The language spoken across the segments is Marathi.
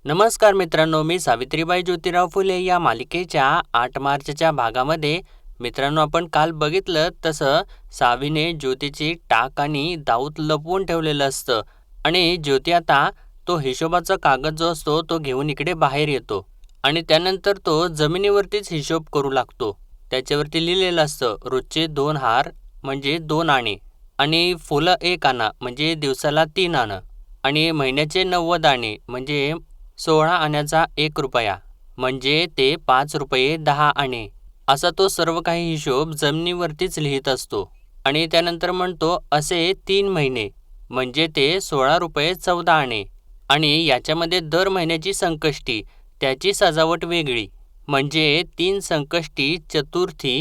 नमस्कार मित्रांनो, मी सावित्रीबाई ज्योतिराव फुले या मालिकेच्या 8 मार्चच्या भागामध्ये मित्रांनो आपण काल बघितलं तसं सावीने ज्योतीची टाक आणि दाऊद लपवून ठेवलेलं असतं आणि ज्योती आता तो हिशोबाचा कागद जो असतो तो घेऊन इकडे बाहेर येतो आणि त्यानंतर तो जमिनीवरतीच हिशोब करू लागतो. त्याच्यावरती लिहिलेलं असतं रोजचे 2 हार म्हणजे 2 आणे आणि फुलं 1 आणा म्हणजे दिवसाला 3 आणं आणि महिन्याचे 90 आणे म्हणजे 16 आण्याचा 1 रुपया म्हणजे ते 5 रुपये 10 आणे. असा तो सर्व काही हिशोब जमिनीवरतीच लिहित असतो आणि त्यानंतर म्हणतो असे 3 महिने म्हणजे ते 16 रुपये 14 आणे आणि याच्यामध्ये दर महिन्याची संकष्टी त्याची सजावट वेगळी म्हणजे 3 संकष्टी चतुर्थी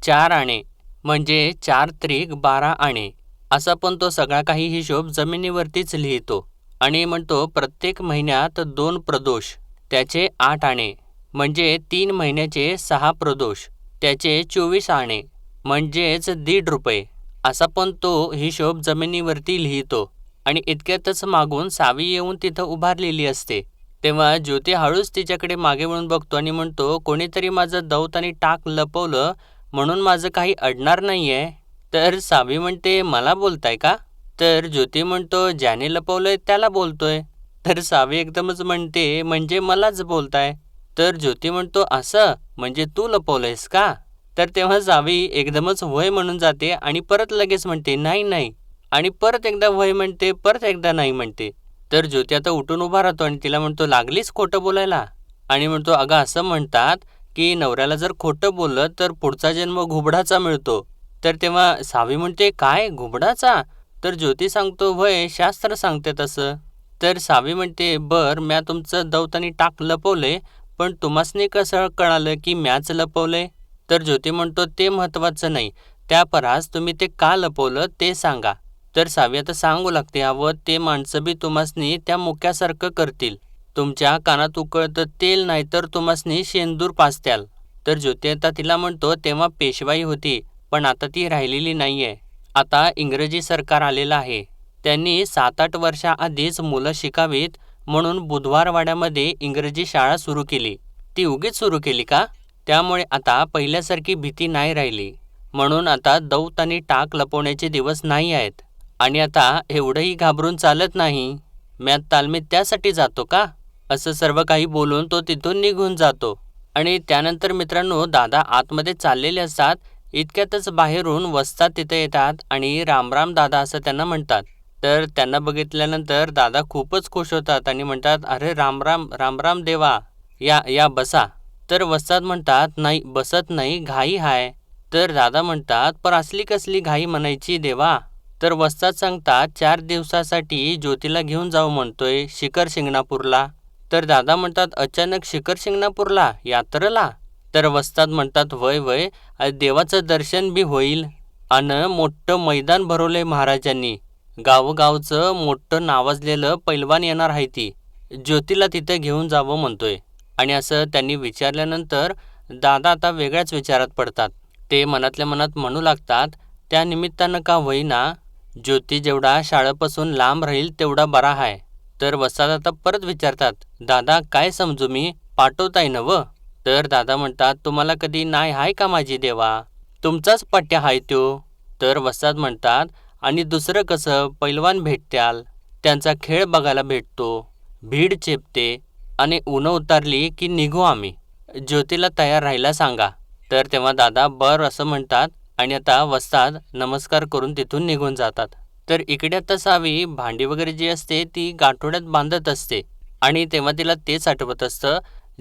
4 आणे म्हणजे 4 त्रिक 12 आणे. असा पण तो सगळा काही हिशोब जमिनीवरतीच लिहितो आणि म्हणतो प्रत्येक महिन्यात 2 प्रदोष त्याचे 8 आणे म्हणजे 3 महिन्याचे 6 प्रदोष त्याचे 24 आणे म्हणजेच 1.5 रुपये. असा पण तो हिशोब जमिनीवरती लिहितो आणि इतक्यातच मागून सावी येऊन तिथं उभारलेली असते. तेव्हा ज्योती हळूच तिच्याकडे मागे वळून बघतो आणि म्हणतो कोणीतरी माझं दौत आणि टाक लपवलं म्हणून माझं काही अडणार नाहीये. तर सावी म्हणते मला बोलताय का? तर ज्योती म्हणतो ज्याने लपवलंय त्याला बोलतोय. तर सावी एकदमच म्हणते म्हणजे मलाच बोलताय. तर ज्योती म्हणतो असं म्हणजे तू लपवलंयस का? तर तेव्हा सावी एकदमच होय म्हणून जाते आणि परत लगेच म्हणते नाही नाही आणि परत एकदा होय म्हणते, परत एकदा नाही म्हणते. तर ज्योती आता उठून उभा राहतो आणि तिला म्हणतो लागलीच खोटं बोलायला आणि म्हणतो अगं असं म्हणतात की नवऱ्याला जर खोटं बोललं तर पुढचा जन्म घुबडाचा मिळतो. तर तेव्हा सावी म्हणते काय घुबडाचा? तर ज्योती सांगतो होय शास्त्र सांगते तसं. तर सावी म्हणते म्या तुमचं दौत आणि टाक लपवले पण तुम्हासनी कसं कळालं की म्याच लपवले? तर ज्योती म्हणतो ते महत्त्वाचं नाही, त्या परास तुम्ही ते का लपवलं ते सांगा. तर सावी आता सांगू लागते अव ते माणसं बी तुम्हासनी त्या मुक्यासारखं करतील. तुमच्या कानात उकळतं तेल नाही तर तुम्हासनी शेंदूर पाजत्याल. तर ज्योती आता तिला म्हणतो तेव्हा पेशवाई होती पण आता ती राहिलेली नाहीये. आता इंग्रजी सरकार आलेलं आहे. त्यांनी 7-8 वर्षाआधीच मुलं शिकावीत म्हणून बुधवारवाड्यामध्ये इंग्रजी शाळा सुरू केली. ती उगीच सुरू केली का? त्यामुळे आता पहिल्यासारखी भीती नाही राहिली. म्हणून आता दौत आणि टाक लपवण्याचे दिवस नाही आहेत आणि आता एवढंही घाबरून चालत नाही. म्यात तालमीत त्यासाठी जातो का? असं सर्व काही बोलून तो तिथून निघून जातो आणि त्यानंतर मित्रांनो दादा आतमध्ये चाललेले असतात. इतक्यातच बाहेरून वस्ताद तिथे येतात आणि रामराम दादा असं त्यांना म्हणतात. तर त्यांना बघितल्यानंतर दादा खूपच खुश होतात आणि म्हणतात अरे रामराम रामराम देवा, या या बसा. तर वस्ताद म्हणतात नाही बसत नाही घाई हाय. तर दादा म्हणतात पर असली कसली घाई म्हणायची देवा? तर वस्ताद सांगतात 4 दिवसासाठी ज्योतीला घेऊन जाऊ म्हणतोय शिखर शिंगणापूरला. तर दादा म्हणतात अचानक शिखर शिंगणापूरला यात्रेला? तर वस्ताद म्हणतात वय वय देवाचं दर्शन बी होईल आणि मोठं मैदान भरवलंय महाराजांनी. गावगावचं मोठं नावाजलेलं पैलवान येणार आहे ती. ज्योतीला तिथे घेऊन जावं म्हणतोय. आणि असं त्यांनी विचारल्यानंतर दादा आता वेगळ्याच विचारात पडतात. ते मनातल्या मनात म्हणू लागतात त्या निमित्तानं का होईना ज्योती जेवढा शाळेपासून लांब राहील तेवढा बरा आहे. तर वस्ताद आता परत विचारतात दादा काय समजू मी पाठवताय नवं? तर दादा म्हणतात तुम्हाला कधी नाही हाय का माझी देवा? तुमचाच पट्ट्या हाय त्यो. तर वस्ताद म्हणतात आणि दुसरं कसं पैलवान भेटत्याल, त्यांचा खेळ बघायला भेटतो, भीड चेपते आणि उन्हं उतारली की निघू आम्ही. ज्योतीला तयार राहायला सांगा. तर तेव्हा दादा बरं असं म्हणतात आणि आता वस्ताद नमस्कार करून तिथून निघून जातात. तर इकडे आता सावी भांडी वगैरे जी असते ती गाठोड्यात बांधत असते आणि तेव्हा तिला तेच आठवत असतं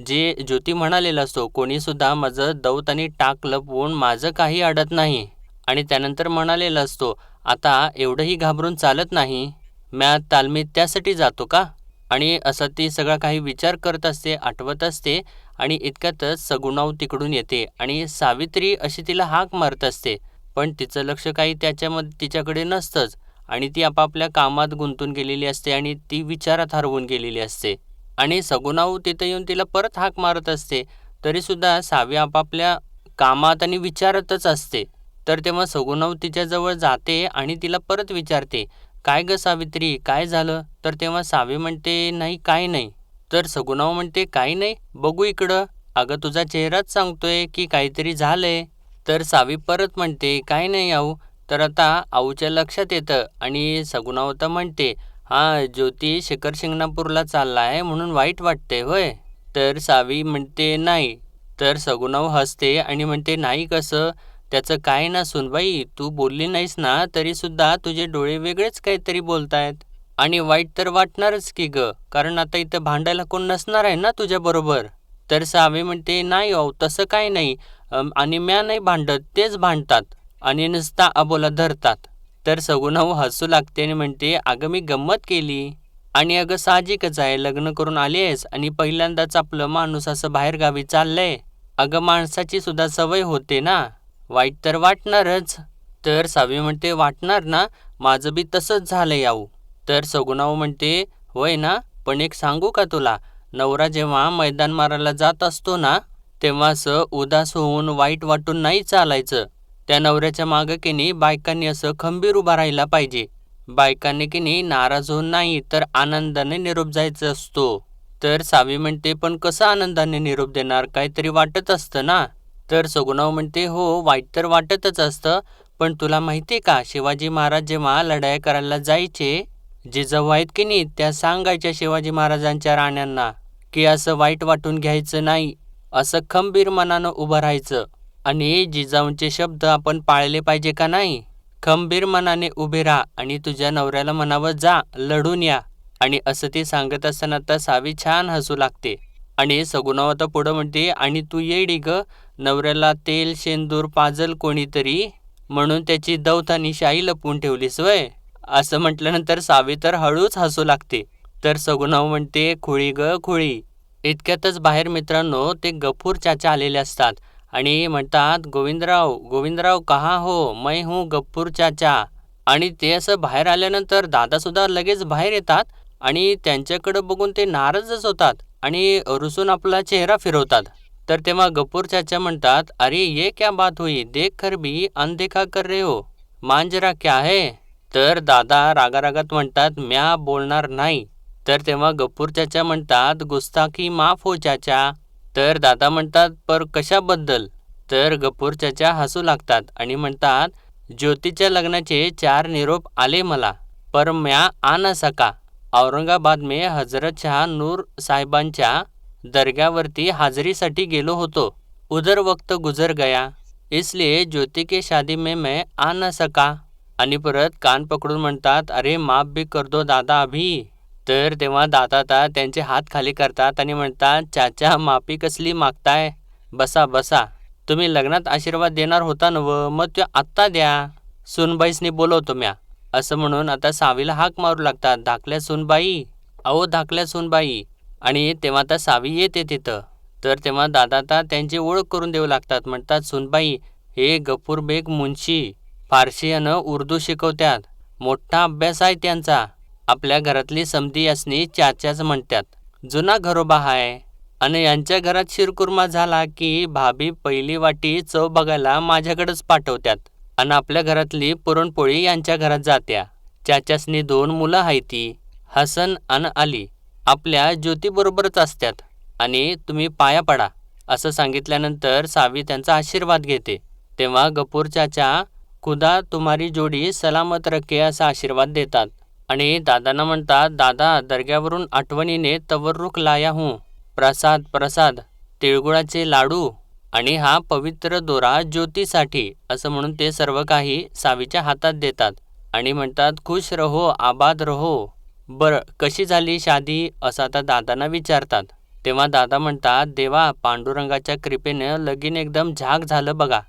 जे ज्योती म्हणालेलं असतो कोणीसुद्धा माझं दौत आणि टाक लपवून माझं काही अडत नाही. आणि त्यानंतर म्हणालेलं असतो आता एवढंही घाबरून चालत नाही, म्या तालमीत त्यासाठी जातो का? आणि असं ती सगळा काही विचार करत असते आठवत असते आणि इतक्यातच सगुणाव तिकडून येते आणि सावित्री अशी तिला हाक मारत असते पण तिचं लक्ष काही त्याच्यामध्ये तिच्याकडे नसतंच आणि ती आपापल्या कामात गुंतून गेलेली असते आणि ती विचारात हरवून गेलेली असते आणि सगुणाव तिथं येऊन तिला परत हाक मारत असते तरीसुद्धा सावी आपापल्या कामात आणि विचारातच असते. तर तेव्हा सगुणाव तिच्याजवळ जाते आणि तिला परत विचारते काय ग सावित्री काय झालं? तर तेव्हा सावी म्हणते नाही काय नाही. तर सगुणाव म्हणते, काही नाही, बघू इकडं. अगं तुझा चेहराच सांगतोय की काहीतरी झालंय. तर सावी परत म्हणते, काही नाही आऊ. तर आता आऊच्या लक्षात येतं आणि सगुणाव तर म्हणते, हा ज्योती शिखर शिंगणापूरला चाललाय म्हणून वाईट वाटते होय. तर सावी म्हणते नाही. तर सगुणाव हसते आणि म्हणते, नाही कसं, त्याचं काय ना सुनबाई, तू बोलली नाहीस ना तरी सुद्धा तुझे डोळे वेगळेच काहीतरी बोलतायत. आणि वाईट तर वाटणारच की ग, कारण आता इथं भांडायला कोण नसणार आहे ना तुझ्याबरोबर. तर सावी म्हणते, नाही हो तसं काही नाही. आणि म्या नाही भांडत, तेच भांडतात आणि नुसता अबोला धरतात. तर सगुणाऊ हसू लागते आणि म्हणते, अगं मी गंमत केली. आणि अगं साहजिकच आहे, लग्न करून आली आहेस आणि पहिल्यांदाच आपलं माणूस असं बाहेरगावी चाललंय. अगं माणसाची सुद्धा सवय होते ना, वाईट तर वाटणारच. तर सावी म्हणते, वाटणार ना, माझं बी तसंच झालं याऊ. तर सगुणाव म्हणते, होय ना, पण एक सांगू का तुला, नवरा जेव्हा मैदान मारायला जात असतो ना, तेव्हा असं उदास होऊन वाईट वाटून नाही चालायचं. त्या नवऱ्याच्या मागं की नाही बायकांनी असं खंबीर उभा राहिला पाहिजे. बायकांनी की नाही नाराज होऊन नाही तर आनंदाने निरोप जायचं असतो. तर सावी म्हणते, पण कसं आनंदाने निरोप देणार, काहीतरी वाटत असतं ना. तर सगुणाव म्हणते, हो वाईट तर वाटतच असतं, पण तुला माहिती का, शिवाजी महाराज जेव्हा लढाई करायला जायचे, जिजाऊ आहेत की नाही त्या सांगायच्या शिवाजी महाराजांच्या राण्यांना की असं वाईट वाटून घ्यायचं नाही, असं खंबीर मनानं उभं राहायचं. आणि जिजाऊंचे शब्द आपण पाळले पाहिजे का नाही. खंबीर मनाने उभे राहा आणि तुझ्या नवऱ्याला म्हणावं, जा लढून या. आणि असं ते सांगत असताना आता सावी छान हसू लागते. आणि सगुणाव आता पुढं म्हणते, आणि तू येडी ग, नवऱ्याला तेल शेंदूर पाजल कोणीतरी म्हणून त्याची दौतानी शाई लपवून ठेवलीस वय. असं म्हटल्यानंतर सावी तर हळूच हसू लागते. तर सगुणाव म्हणते, खुळी ग खुळी. इतक्यातच बाहेर मित्रांनो ते गफूर चाचा आलेले असतात आणि म्हणतात, गोविंदराव गोविंदराव कहा हो, मैं हूँ गफूर चाचा. आणि ते असं बाहेर आल्यानंतर दादासुद्धा लगेच बाहेर येतात आणि त्यांच्याकडं बघून ते नाराजच होतात आणि रुसून आपला चेहरा फिरवतात. तर तेव्हा गफूर चाचा म्हणतात, अरे ये क्या बात हुई, देख कर भी अनदेखा कर रहे हो, मांजरा क्या है. तर दादा रागारागात म्हणतात, म्या बोलणार नाही. तर तेव्हा गफूर चाचा म्हणतात, गुस्ताखी माफ हो चाचा. तर दादा म्हणतात, पर कशाबद्दल. तर गफूर चाचा हसू लागतात आणि म्हणतात, ज्योतीच्या लग्नाचे 4 निरोप आले मला, पर म्या आ न सका. औरंगाबाद में हजरत शाह नूर साहेबांच्या दर्ग्यावरती हाजरीसाठी गेलो होतो, उधर वक्त गुजर गया, इसलिए ज्योती के शादी में मैं आ न सका. आणि परत कान पकडून म्हणतात, अरे माफ भी कर दो दादा अभी. तर तेव्हा दादा आता त्यांचे हात खाली करतात आणि म्हणतात, चाचा माफी कसली मागताय, बसा बसा. तुम्ही लग्नात आशीर्वाद देणार होता नव, मग तो आत्ता द्या, सुनबाईसनी बोलवतो म्या. असं म्हणून आता सावीला हाक मारू लागतात, धाकल्या सुनबाई, अहो धाकल्या सुनबाई. आणि तेव्हा आता सावी येते तिथं. तर तेव्हा दादा आता त्यांची ओळख करून देऊ लागतात. म्हणतात, सुनबाई हे गफूर बेग मुन्शी, फारसी आणि उर्दू शिकवतात, मोठा अभ्यास आहे त्यांचा. आपल्या घरातली समधी असणी चाचाच म्हणतात, जुना घरोबा आहे. आणि यांच्या घरात शिरकुर्मा झाला की भाभी पहिली वाटी चव बघायला माझ्याकडेच पाठवतात आणि आपल्या घरातली पुरणपोळी यांच्या घरात जात्या. चाचासनी 2 मुलं आहेत, ती हसन आणि अली, आपल्या ज्योतीबरोबरच असतात आणि तुम्ही पाया पडा. असं सांगितल्यानंतर सावी त्यांचा आशीर्वाद घेते. तेव्हा गफूर चाचा खुदा तुम्हारी जोडी सलामत रखे असा आशीर्वाद देतात. आणि दादांना म्हणतात, दादा दर्ग्यावरून आठवणीने तवरुक लाया हूँ, प्रसाद प्रसाद, तिळगुळाचे लाडू आणि हा पवित्र दोरा ज्योतीसाठी. असं म्हणून ते सर्व काही सावीच्या हातात देतात आणि म्हणतात, खुश रहो आबाद रहो. बरं कशी झाली शादी, असं आता दादांना विचारतात. तेव्हा दादा म्हणतात, देवा पांडुरंगाच्या कृपेनं लगीन एकदम झाक झालं बघा.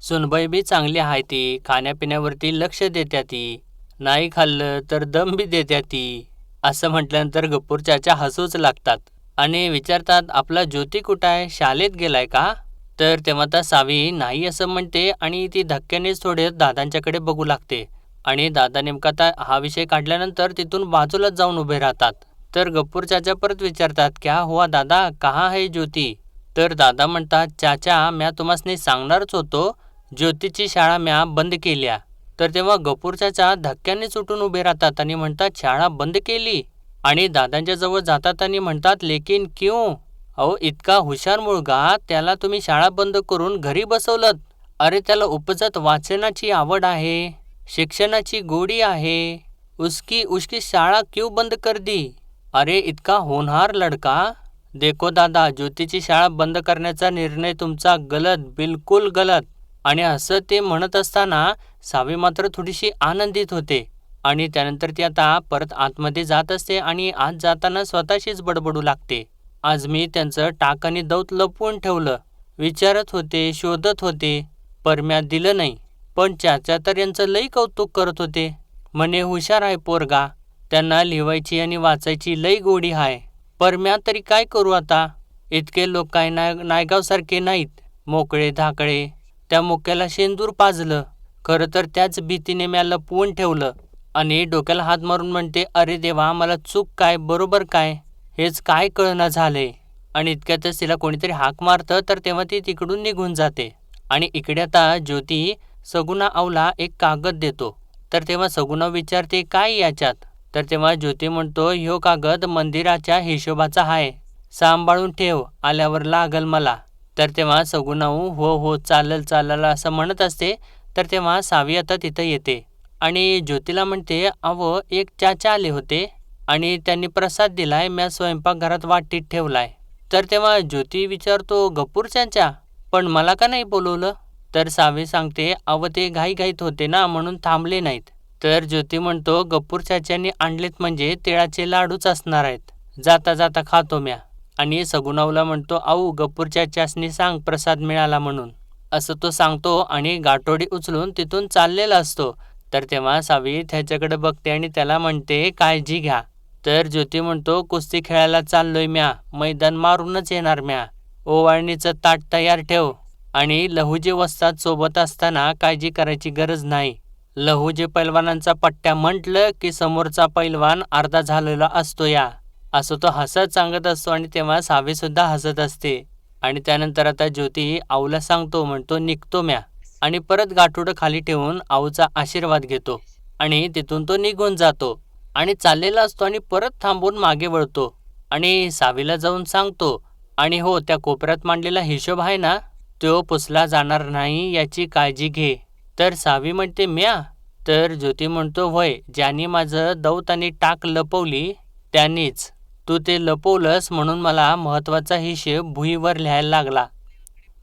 सुनबाई बी चांगली आहे, ती खाण्यापिण्यावरती लक्ष देत्या, ती नाही खाल्लं तर दम बी देत्या ती. असं म्हटल्यानंतर गफूर चाचा हसूच लागतात आणि विचारतात, आपला ज्योती कुठं आहे, शाळेत गेलाय का. तर तेव्हा आता सावी नाही असं म्हणते आणि ती धक्क्यानेच थोडे दादांच्याकडे बघू लागते. आणि दादा नेमका आता हा विषय काढल्यानंतर तिथून बाजूलाच जाऊन उभे राहतात. तर गफूर चाचा परत विचारतात, क्या हुआ दादा, कहाँ है ज्योती. तर दादा म्हणतात, चाचा म्या तुम्हासनी सांगणारच होतो, ज्योतीची शाळा म्या बंद केल्या. तर तेव्हा गफूर चाचा धक्क्यानेच उठून उभे राहतात आणि म्हणतात, शाळा बंद केली, आणि दादांच्या जवळ जातात आणि म्हणतात, लेकिन क्यों? अहो, इतका हुशार मुलगा, त्याला तुम्ही शाळा बंद करून घरी बसवलंत. अरे, त्याला उपजत वाचनाची आवड आहे, शिक्षणाची गोडी आहे. उसकी उसकी शाळा क्यों बंद कर दी? अरे, इतका होनहार लडका. देखो दादा, ज्योतीची शाळा बंद करण्याचा निर्णय तुमचा गलत, बिलकुल गलत. आणि असं ते म्हणत असताना सावी मात्र थोडीशी आनंदित होते. आणि त्यानंतर ती आता परत आतमध्ये जात असते आणि आत जाताना स्वतःशीच बडबडू लागते. आज मी त्यांचं टाक आणि दौत लपवून ठेवलं. विचारत होते, शोधत होते, परम्या दिलं नाही. पण चाचा तर यांचं लई कौतुक करत होते. म्हणे हुशार आहे पोरगा, त्यांना लिहायची आणि वाचायची लई गोडी आहे. परम्या तरी काय करू आता? इतके लोक काय नायगावसारखे नाहीत, मोकळे धाकळे. त्या मुक्याला शेंदूर पाजलं. खरं तर त्याच भीतीने म्या लपवून ठेवलं. आणि डोक्याला हात मारून म्हणते, अरे देवा, मला चूक काय बरोबर काय हेच काय कळना झालंय. आणि इतक्यातच तिला कोणीतरी हाक मारतं, तर तेव्हा ती तिकडून निघून जाते. आणि इकडे आता ज्योती सगुणा आऊला एक कागद देतो. तर तेव्हा सगुणा विचारते, काय याच्यात? तर तेव्हा ज्योती म्हणतो, ह्यो कागद मंदिराच्या हिशोबाचा आहे, सांभाळून ठेव, आल्यावर लागल मला. तर तेव्हा सगुणाऊ हो हो चालेल चालेल असं म्हणत असते. तर तेव्हा सावी आता तिथं येते आणि ज्योतीला म्हणते, अहो, एक चाचा आले होते आणि त्यांनी प्रसाद दिलाय, म्या स्वयंपाकघरात वाटीत ठेवलाय. तर तेव्हा ज्योती विचारतो, गप्पूर चाचा, पण मला का नाही बोलवलं? तर सावी सांगते, अव ते घाईघाईत होते ना, म्हणून थांबले नाहीत. तर ज्योती म्हणतो, गप्पूर चाच्यांनी आणलेत म्हणजे तिळाचे लाडूच असणार आहेत, जाता जाता खातो म्या. आणि सगुणावला म्हणतो, आऊ गप्पूर चाच्यासनी सांग प्रसाद मिळाला म्हणून. असं तो सांगतो आणि गाठोडी उचलून तिथून चाललेला असतो. तर तेव्हा सावी त्याच्याकडे बघते आणि त्याला म्हणते, काळजी घ्या. तर ज्योती म्हणतो, कुस्ती खेळायला चाललोय म्या, मैदान मारूनच येणार म्या. ओवाळणीचं ताट तयार ठेव. आणि लहुजी वस्ताद सोबत असताना काळजी करायची गरज नाही. लहुजी पैलवानांचा पट्ट्या म्हटलं की समोरचा पैलवान अर्धा झालेला असतो या, असं तो हसत सांगत असतो. आणि तेव्हा सावीसुद्धा हसत असते. आणि त्यानंतर आता ज्योती आऊला सांगतो, म्हणतो निघतो म्या. आणि परत गाठोडं खाली ठेवून आऊचा आशीर्वाद घेतो आणि तिथून तो निघून जातो. आणि चाललेला असतो आणि परत थांबून मागे वळतो आणि सावीला जाऊन सांगतो, आणि हो, त्या कोपऱ्यात मांडलेला हिशोब आहे ना, तो पुसला जाणार नाही याची काळजी घे. तर सावी म्हणते, म्या? तर ज्योती म्हणतो, होय, ज्यांनी माझं दौत आणि टाक लपवली त्यांनीच. तू ते लपवलंस म्हणून मला महत्त्वाचा हिशेब भुईवर लिहायला लागला.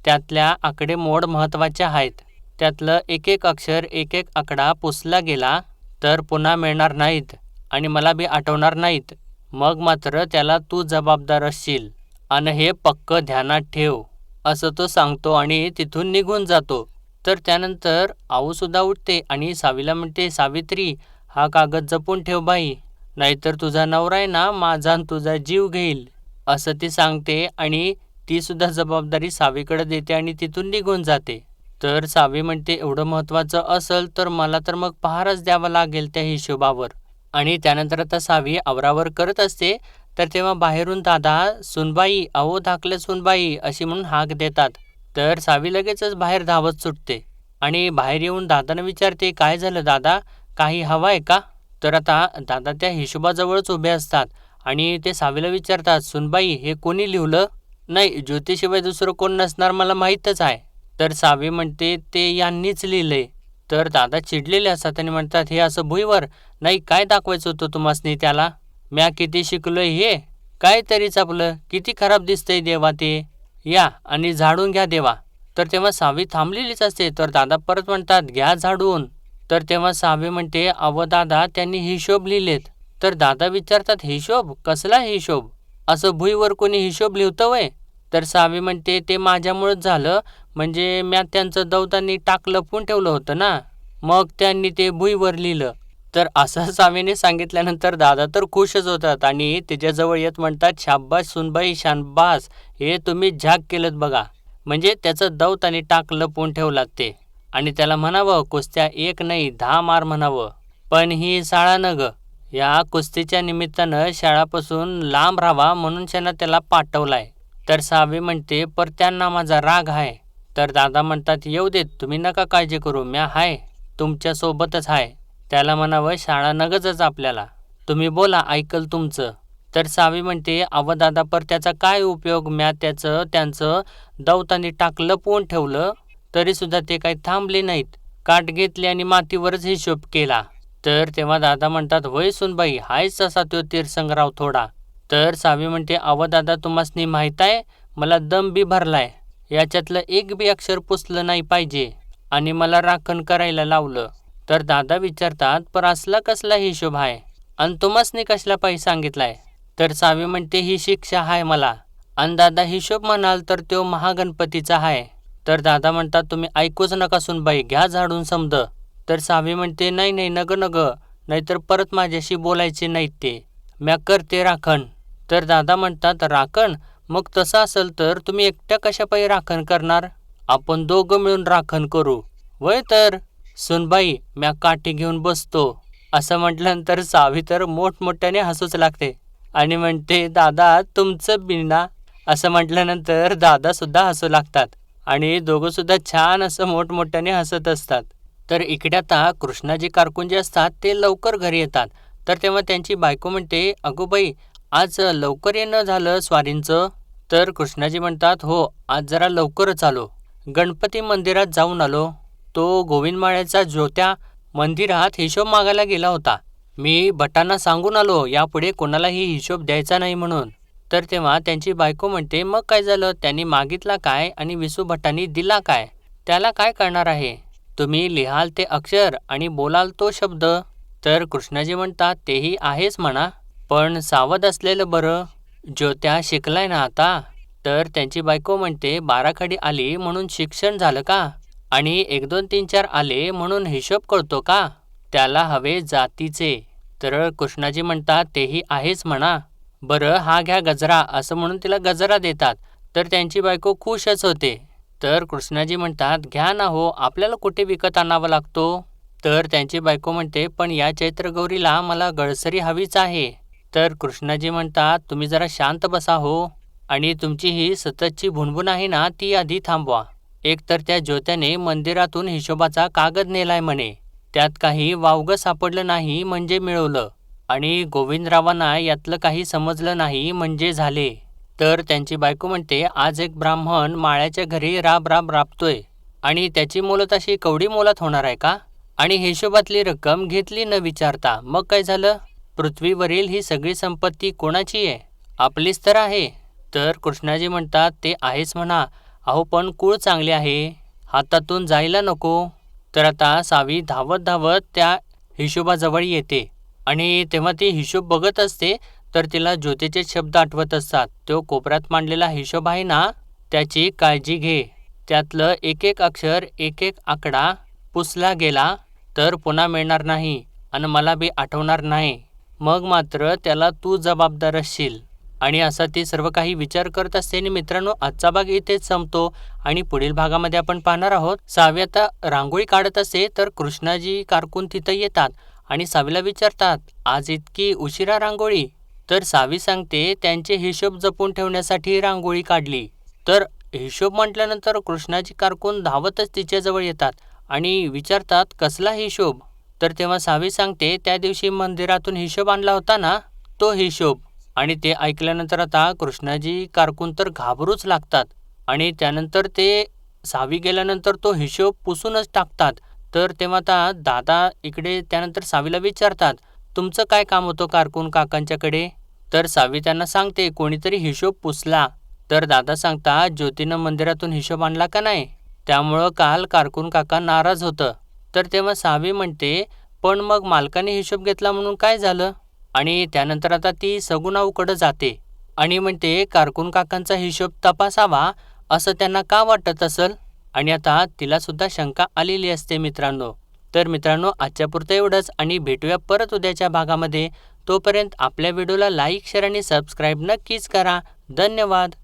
त्यातल्या आकडेमोड महत्त्वाच्या आहेत. त्यातलं एक एक अक्षर, एक एक आकडा पुसला गेला तर पुन्हा मिळणार नाहीत आणि मला बी आठवणार नाहीत. मग मात्र त्याला तू जबाबदार असशील, आणि हे पक्क ध्यानात ठेव, असं तो सांगतो आणि तिथून निघून जातो. तर त्यानंतर आऊसुद्धा उठते आणि सावीला म्हणते, सावित्री, हा कागद जपून ठेव बाई, नाहीतर तुझा नवरा आहे ना, माझा आणि तुझा जीव घेईल, असं ती सांगते. आणि ती सुद्धा जबाबदारी सावीकडे देते आणि तिथून निघून जाते. तर सावी म्हणते, एवढं महत्त्वाचं असेल तर मला तर मग पहाराच द्यावा लागेल त्या हिशोबावर. आणि त्यानंतर आता सावी आवरावर करत असते. तर तेव्हा बाहेरून दादा, सुनबाई, अहो धाकल्या सुनबाई, अशी म्हणून हाक देतात. तर सावी लगेचच बाहेर धावत सुटते आणि बाहेर येऊन दादानं विचारते, काय झालं दादा, काही हवं आहे का? तर आता दादा त्या हिशोबाजवळच उभे असतात आणि ते सावीला विचारतात, सुनबाई, हे कोणी लिहिलं? नाही, ज्योतिषीबाई दुसरं कोण नसणार, मला माहीतच आहे. तर सावी म्हणते, ते यांनीच लिहिलंय. तर दादा चिडलेले असतात आणि म्हणतात, हे असं भुईवर नाही, काय दाखवायचं होतं तुम्हासनी त्याला? म्या किती शिकलोय हे? काय तरीच आपलं, किती खराब दिसतंय देवा ते, या आणि झाडून घ्या देवा. तर तेव्हा सावी थांबलेलीच असते. तर दादा परत म्हणतात, घ्या झाडून. तर तेव्हा सावी म्हणते, अव दादा, त्यांनी हिशोब लिहिलेत. तर दादा विचारतात, हिशोब? कसला हिशोब? असं भुईवर कोणी हिशोब लिहितं वय? तर सावी म्हणते, ते माझ्यामुळंच झालं, म्हणजे म्या त्यांचं दौतांनी टाक लपवून ठेवलं होतं ना, मग त्यांनी ते भुईवर लिहिलं. तर असं सावीने सांगितल्यानंतर दादा तर खुशच होतात आणि तिच्याजवळ येत म्हणतात, शाब्बास सुनबाई, शानबास, हे तुम्ही झाक केलं बघा, म्हणजे त्याचं दौत आणि टाक लपवून ठेवलात ते. आणि त्याला म्हणावं, कुस्त्या एक नाही 10 मार म्हणावं. पण ही शाळा न ग, या कुस्तीच्या निमित्तानं शाळापासून लांब राहावा म्हणून त्यांना त्याला पाठवलाय. तर सावी म्हणते, पर त्यांना माझा राग आहे. तर दादा म्हणतात, येऊ देत, तुम्ही नका काळजी करू, म्या हाय, तुमच्यासोबतच आहे. त्याला म्हणावं, शाळा नगजच आपल्याला, तुम्ही बोला, ऐकल तुमचं. तर सावी म्हणते, अव दादा, पर त्याचा काय उपयोग? म्या त्यांचं दवतानी टाक लपवून ठेवलं, तरीसुद्धा ते काही थांबले नाहीत. काठ घेतली आणि मातीवरच हिशोब केला. तर तेव्हा दादा म्हणतात, होय सुनबाई, हायच तसा तो तीरसंगराव थोडा. तर सावी म्हणते, अव दादा, तुम्हासनी माहीत आहे, मला दम बी भरलाय. याच्यातलं एक बी अक्षर पुसलं नाही पाहिजे आणि मला राखण करायला लावलं. तर दादा विचारतात, पर असला कसला हिशोब आहे आणि तुम्हासनी कसला पैसा सांगितलाय? तर सावी म्हणते, ही शिक्षा आहे मला. आणि दादा, हिशोब म्हणाल तर तो महागणपतीचा आहे. तर दादा म्हणतात, तुम्ही ऐकूच नका सुनबाई, घ्या झाडून समद. तर सावी म्हणते, नाही नाही, नग नग, नाहीतर परत माझ्याशी बोलायचे नाहीत ते. म्या करते राखण. तर दादा म्हणतात, राखण? मग तसं असेल तर तुम्ही एकट्या कशापायी राखण करणार? आपण दोघं मिळून राखण करू. वय तर सुनबाई, म्या काठी घेऊन बसतो. असं म्हटल्यानंतर सावी तर मोठमोठ्याने हसूच लागते आणि म्हणते, दादा तुमचं बिना. असं म्हटल्यानंतर दादासुद्धा हसू लागतात आणि दोघंसुद्धा छान असं मोठमोठ्याने हसत असतात. तर इकडे आता कृष्णाजी कारकून जे असतात ते लवकर घरी येतात. तर तेव्हा त्यांची बायको म्हणते, अगो बाई, आज लवकर येणं झालं स्वारींचं? तर कृष्णाजी म्हणतात, हो, आज जरा लवकरच आलो. गणपती मंदिरात जाऊन आलो. तो गोविंदमाळ्याचा ज्योत्या मंदिरात हिशोब मागायला गेला होता. मी भटांना सांगून आलो, यापुढे कोणालाही हिशोब द्यायचा नाही म्हणून. तर तेव्हा त्यांची बायको म्हणते, मग काय झालं? त्यांनी मागितला काय आणि विसू भटांनी दिला काय? त्याला काय करणार आहे? तुम्ही लिहाल ते अक्षर आणि बोलाल तो शब्द. तर कृष्णाजी म्हणतात, तेही आहेच म्हणा, पण सावध असलेलं बरं. ज्योत्या शिकलाय ना आता. तर त्यांची बायको म्हणते, 12 खडी आली म्हणून शिक्षण झालं का? आणि 1 2 3 4 आले म्हणून हिशोब कळतो का? त्याला हवे जातीचे. तर कृष्णाजी म्हणतात, तेही आहेच म्हणा, बरं हा घ्या गजरा, असं म्हणून तिला गजरा देतात. तर त्यांची बायको खुशच होते. तर कृष्णाजी म्हणतात, घ्या ना हो, आपल्याला कुठे विकत आणावा लागतो? तर त्यांची बायको म्हणते, पण या चैत्रगौरीला मला गळसरी हवीच आहे. तर कृष्णाजी म्हणतात, तुम्ही जरा शांत बसा हो, आणि तुमची ही सततची भुणभुण आहे ना, ती आधी थांबवा. एकतर त्या ज्योत्याने मंदिरातून हिशोबाचा कागद नेलाय म्हणे, त्यात काही वावगं सापडलं नाही म्हणजे मिळवलं, आणि गोविंदरावांना यातलं काही समजलं नाही म्हणजे झाले. तर त्यांची बायको म्हणते, आज एक ब्राह्मण माळ्याच्या घरी राब राब राबतोय आणि त्याची मोलत अशी कवडी मोलात होणार आहे का? आणि हिशोबातली रक्कम घेतली न विचारता. मग काय झालं? पृथ्वीवरील ही सगळी संपत्ती कोणाची आहे? आपलीच तर आहे. तर कृष्णाजी म्हणतात, ते आहेच म्हणा, अहो पण कूळ चांगले आहे, हातातून जायला नको. तर आता सावी धावत धावत त्या हिशोबाजवळ येते आणि तेव्हा ती हिशोब बघत असते. तर तिला ज्योतीचे शब्द आठवत असतात. तो कोपऱ्यात मांडलेला हिशोब आहे ना, त्याची काळजी घे. त्यातलं एक एक अक्षर, एक एक आकडा पुसला गेला तर पुन्हा मिळणार नाही आणि मला बी आठवणार नाही. मग मात्र त्याला तू जबाबदार असशील. आणि असा ती सर्व काही विचार करत असते. आणि मित्रांनो, आजचा भाग इथेच संपतो आणि पुढील भागामध्ये आपण पाहणार आहोत. सावी आता रांगोळी काढत असते तर कृष्णाजी कारकून तिथं येतात आणि सावीला विचारतात, आज इतकी उशिरा रांगोळी? तर सावी सांगते, त्यांचे हिशोब जपून ठेवण्यासाठी रांगोळी काढली. तर हिशोब म्हटल्यानंतर कृष्णाजी कारकून धावतच तिच्याजवळ येतात आणि विचारतात, कसला हिशोब? तर तेव्हा सावी सांगते, त्या दिवशी मंदिरातून हिशोब आणला होता ना, तो हिशोब. आणि ते ऐकल्यानंतर आता कृष्णाजी कारकून तर घाबरूच लागतात आणि त्यानंतर ते सावी गेल्यानंतर तो हिशोब पुसूनच टाकतात. तर तेव्हा आता दादा इकडे त्यानंतर सावीला विचारतात, तुमचं काय काम होतं कारकून काकांच्याकडे? तर सावी त्यांना सांगते, कोणीतरी हिशोब पुसला. तर दादा सांगतात, ज्योतीनं मंदिरातून हिशोब आणला का नाही, त्यामुळं काल कारकून काका नाराज होतं. तर तेव्हा सावी म्हणते, पण मग मालकाने हिशोब घेतला म्हणून काय झालं? आणि त्यानंतर आता ती सगुणाऊकडं जाते आणि म्हणते, कारकून काकांचा हिशोब तपासावा असं त्यांना का वाटत असेल? आणि आता तिलासुद्धा शंका आलेली असते मित्रांनो. तर मित्रांनो, आजच्यापुरतं एवढंच आणि भेटूया परत उद्याच्या भागामध्ये. तोपर्यंत आपल्या व्हिडिओला लाईक, शेअर आणि सबस्क्राईब नक्कीच करा. धन्यवाद.